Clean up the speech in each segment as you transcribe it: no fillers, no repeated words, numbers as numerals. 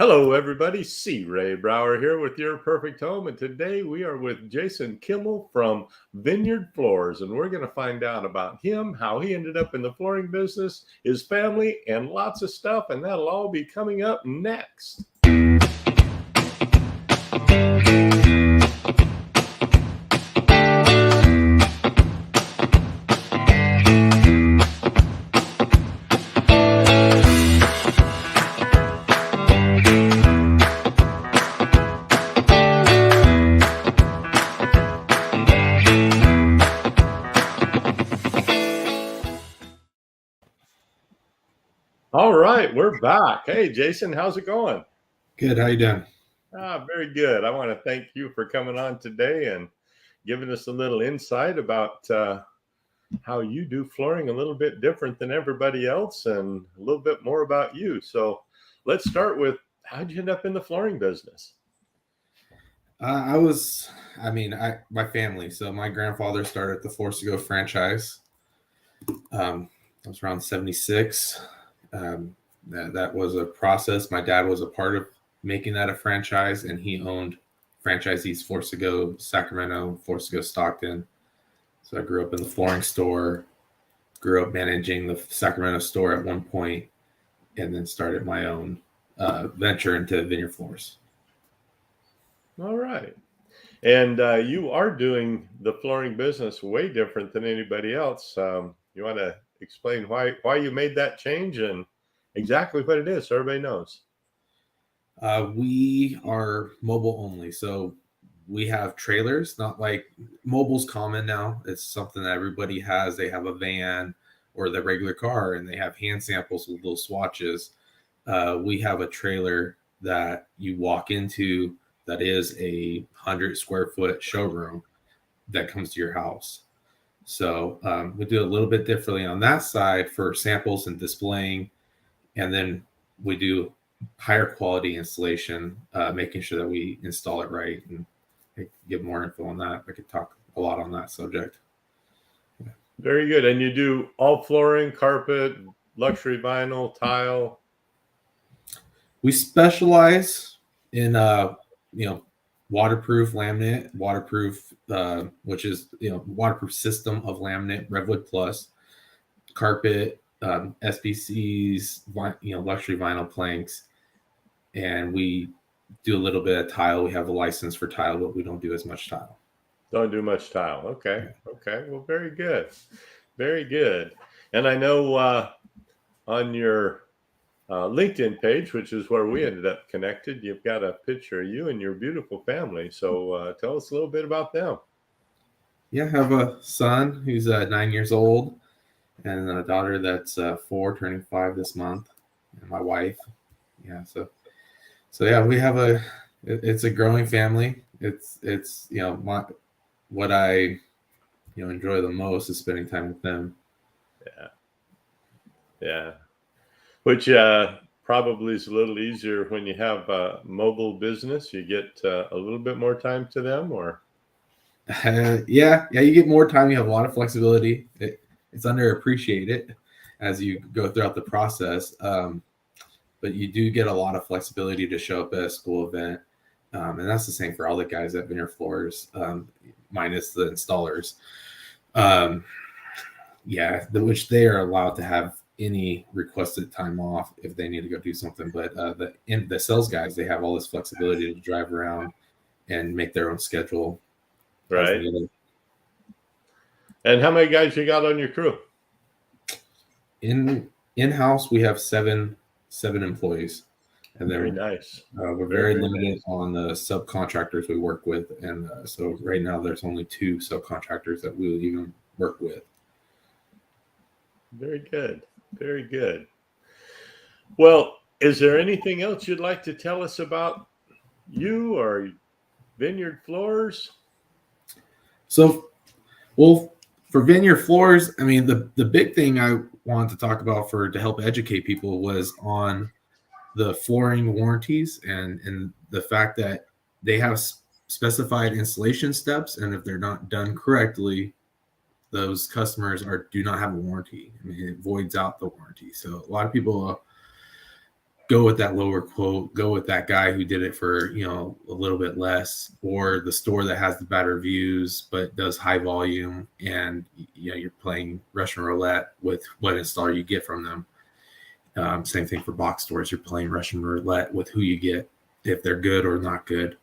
Hello, everybody. C.Ray Brower here with Your Perfect Home. And today we are with Jason Kimmel from Vineyard Floors. And we're going to find out about him, how he ended up in the flooring business, his family, and lots of stuff. And that'll all be coming up next. All right, we're back. Hey, Jason, how's it going? Good. How you doing? Very good. I want to thank you for coming on today and giving us a little insight about how you do flooring a little bit different than everybody else and a little bit more about you. So let's start with, how'd you end up in the flooring business? My family. So my grandfather started the Force to Go franchise. I was around 76. That was a process. My dad was a part of making that a franchise, and he owned franchisees Force to Go Sacramento, Force to Go Stockton. So I grew up in the flooring store, grew up managing the Sacramento store at one point, and then started my own venture into Vineyard Floors. All right. And you are doing the flooring business way different than anybody else. You want to explain why you made that change and exactly what it is so everybody knows? We are mobile only. So we have trailers, not like mobile's common now. It's something that everybody has. They have a van or the regular car, and they have hand samples with little swatches. We have a trailer that you walk into that is a 100 square foot showroom that comes to your house. So we do a little bit differently on that side for samples and displaying. And then we do higher quality installation, making sure that we install it right, and give more info on that. I could talk a lot on that subject. Very good. And you do all flooring, carpet, luxury vinyl, tile? We specialize in waterproof laminate, waterproof, which is waterproof system of laminate, Redwood Plus, carpet, SBCs, luxury vinyl planks, and we do a little bit of tile. We have a license for tile, but we don't do as much tile. Don't do much tile. Okay. Well, very good. Very good. And I know on your LinkedIn page, which is where we ended up connected, you've got a picture of you and your beautiful family. So tell us a little bit about them. Yeah, I have a son who's 9 years old, and a daughter that's 4, turning 5 this month, and my wife. Yeah, so yeah, we have it's a growing family. It's what I enjoy the most is spending time with them. Yeah. Which probably is a little easier when you have a mobile business. You get a little bit more time to them, or? Yeah, you get more time. You have a lot of flexibility. It's underappreciated as you go throughout the process. But you do get a lot of flexibility to show up at a school event. And that's the same for all the guys at Vineyard Floors, minus the installers. Which they are allowed to have any requested time off if they need to go do something. But the sales guys, they have all this flexibility to drive around and make their own schedule. Right. And how many guys you got on your crew? In-house, we have seven employees, and very nice. We're very limited on the subcontractors we work with, and so right now there's only 2 subcontractors that we'll even work with. Very good. Very good. Well, is there anything else you'd like to tell us about you or Vineyard Floors? So, well, for Vineyard Floors, I mean, the big thing I wanted to talk about to help educate people was on the flooring warranties and the fact that they have specified installation steps, and if they're not done correctly, those customers do not have a warranty. I mean, it voids out the warranty. So a lot of people go with that lower quote, go with that guy who did it for, a little bit less, or the store that has the better views but does high volume, and you're playing Russian roulette with what installer you get from them. Same thing for box stores. You're playing Russian roulette with who you get, if they're good or not good.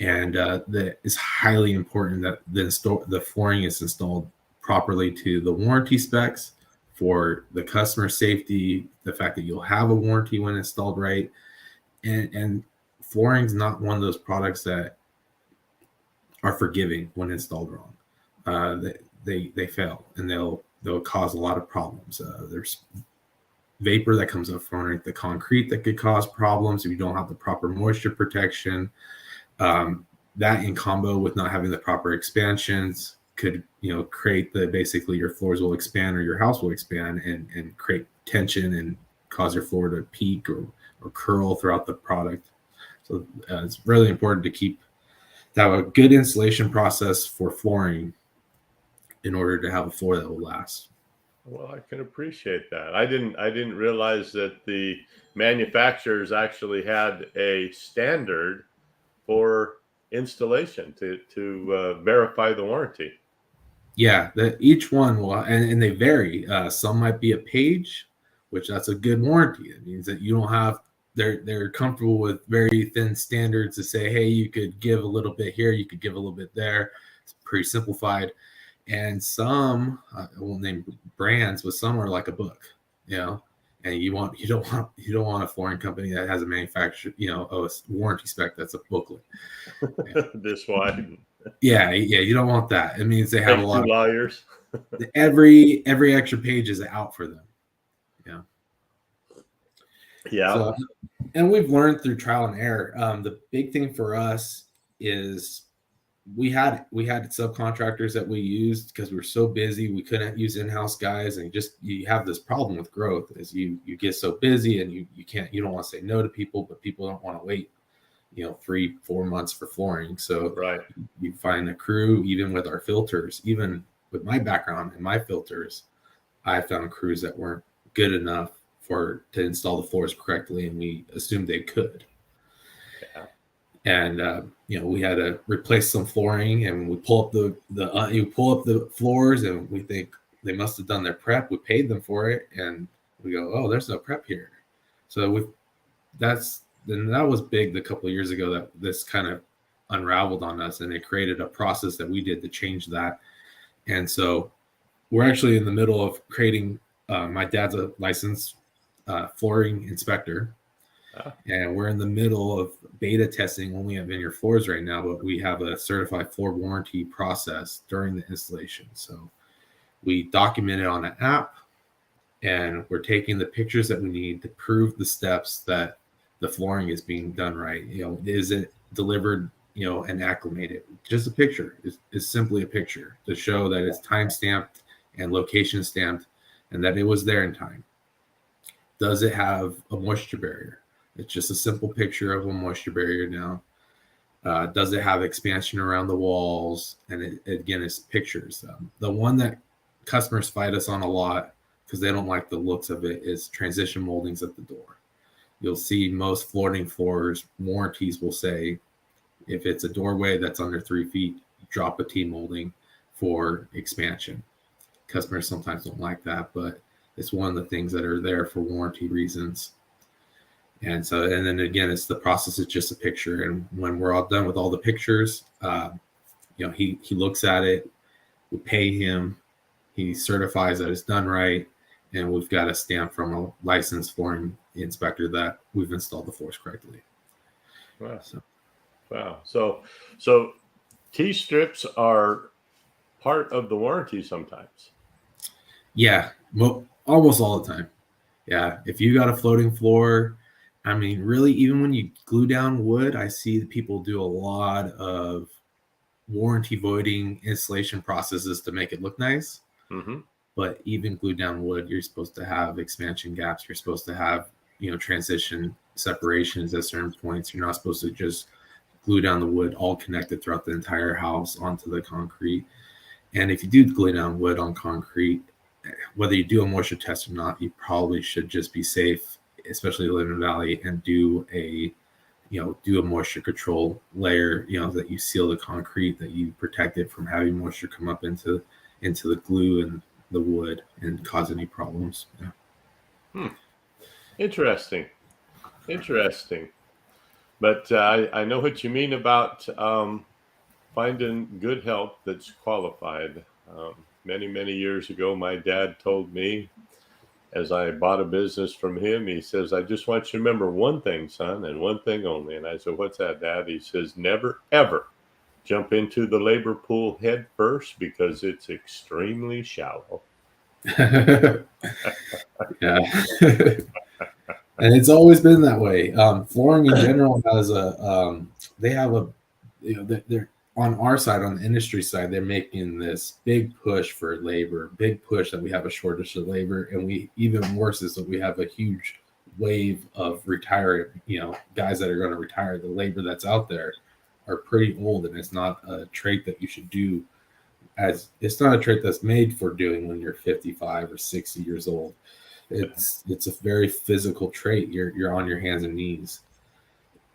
And that is highly important that the flooring is installed properly to the warranty specs for the customer safety, the fact that you'll have a warranty when installed right. And flooring is not one of those products that are forgiving when installed wrong. They fail, and they'll cause a lot of problems. There's vapor that comes up from the concrete that could cause problems if you don't have the proper moisture protection. That in combo with not having the proper expansions could create basically your floors will expand or your house will expand and create tension and cause your floor to peak or curl throughout the product. So it's really important to have a good installation process for flooring in order to have a floor that will last. Well, I can appreciate that. I didn't realize that the manufacturers actually had a standard for installation to verify the warranty. Yeah, each one will, and they vary. Some might be a page, which that's a good warranty. It means that you don't have, they're comfortable with very thin standards to say, hey, you could give a little bit here, you could give a little bit there. It's pretty simplified. And some, I won't name brands, but some are like a book, and you don't want a flooring company that has a manufacturer, a warranty spec that's a booklet. This wide. Yeah, you don't want that. It means they have a lot of lawyers. every extra page is out for them. Yeah. So, and we've learned through trial and error. The big thing for us is we had subcontractors that we used because we were so busy. We couldn't use in-house guys, and you have this problem with growth as you get so busy, and you don't want to say no to people, but people don't want to wait 3-4 months for flooring. So right, you find a crew. Even with our filters, even with my background and my filters, I found crews that weren't good enough to install the floors correctly, and we assumed they could. Yeah. And we had to replace some flooring, and we pull up the floors, and we think they must have done their prep. We paid them for it, and we go, oh, there's no prep here. So that was big a couple of years ago that this kind of unraveled on us, and it created a process that we did to change that. And so we're actually in the middle of creating. My dad's a licensed flooring inspector. And we're in the middle of beta testing only at Vineyard Floors right now, but we have a certified floor warranty process during the installation. So we document it on an app, and we're taking the pictures that we need to prove the steps that the flooring is being done right. Is it delivered, and acclimated? Just a picture is simply a picture to show that it's time stamped and location stamped and that it was there in time. Does it have a moisture barrier? It's just a simple picture of a moisture barrier now. Does it have expansion around the walls? And again, it's pictures. The one that customers fight us on a lot because they don't like the looks of it is transition moldings at the door. You'll see most flooring floors warranties will say, if it's a doorway that's under 3 feet, drop a T molding for expansion. Customers sometimes don't like that, but it's one of the things that are there for warranty reasons. And then again, it's the process is just a picture. And when we're all done with all the pictures, he looks at it, we pay him, he certifies that it's done right, and we've got a stamp from a licensed flooring inspector that we've installed the floors correctly. Wow. Wow. So T-strips are part of the warranty sometimes. Yeah, almost all the time. Yeah, if you got a floating floor, I mean, really, even when you glue down wood, I see that people do a lot of warranty voiding installation processes to make it look nice. Mm-hmm. But even glued down wood, you're supposed to have expansion gaps. You're supposed to have, transition separations at certain points. You're not supposed to just glue down the wood all connected throughout the entire house onto the concrete. And if you do glue down wood on concrete, whether you do a moisture test or not, you probably should just be safe especially the Linden Valley, and do a moisture control layer, that you seal the concrete, that you protect it from having moisture come up into the glue and the wood and cause any problems. Yeah. Interesting. But I know what you mean about finding good help that's qualified. Many years ago, my dad told me, as I bought a business from him, he says, "I just want you to remember one thing, son, and one thing only." And I said, "What's that, Dad?" He says, "Never, ever jump into the labor pool head first, because it's extremely shallow." Yeah. And it's always been that way. Flooring in general has they have a, they're on our side, on the industry side, they're making this big push for labor, big push that we have a shortage of labor. And even worse is that we have a huge wave of retiring, guys that are going to retire. The labor that's out there are pretty old, and it's not a trait that you should do, as it's not a trait that's made for doing when you're 55 or 60 years old. It's a very physical trait. You're on your hands and knees,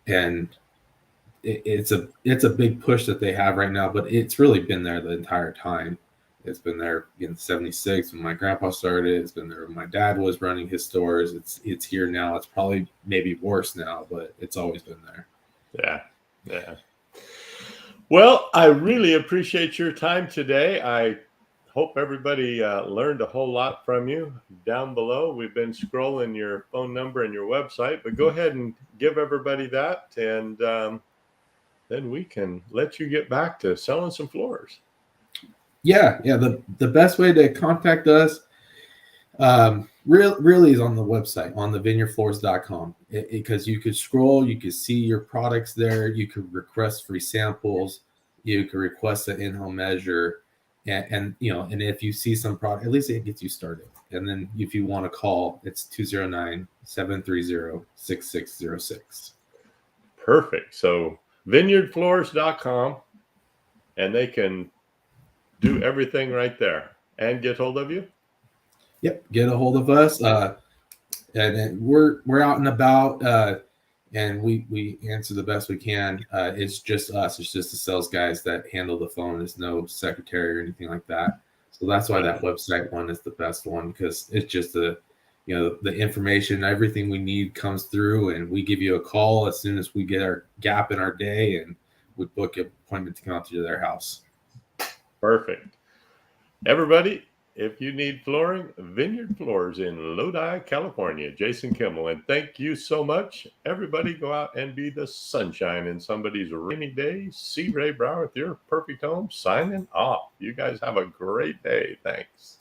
and it's a big push that they have right now. But it's really been there the entire time. It's been there in '76 when my grandpa started. It's been there when my dad was running his stores. It's here now. It's probably maybe worse now, but it's always been there. Yeah. Well, I really appreciate your time today. I hope everybody learned a whole lot from you. Down below, we've been scrolling your phone number and your website, but go ahead and give everybody that, and then we can let you get back to selling some floors. Yeah. The best way to contact us really is on the website, on the vineyardfloors.com, because you could scroll, you could see your products there, you could request free samples, you could request an in-home measure, and if you see some product, at least it gets you started. And then if you want to call, it's 209-730-6606. Perfect. So vineyardfloors.com, and they can do everything right there and get hold of you. Yep, get a hold of us, and we're out and about, and we answer the best we can. It's just us. It's just the sales guys that handle the phone. There's no secretary or anything like that. So that's why that website one is the best one, because it's just the information, everything we need comes through, and we give you a call as soon as we get our gap in our day, and we book an appointment to come out to their house. Perfect. Everybody, if you need flooring, Vineyard Floors in Lodi, California. Jason Kimmel, and thank you so much. Everybody go out and be the sunshine in somebody's rainy day. C.Ray Brower with your perfect home, signing off. You guys have a great day. Thanks.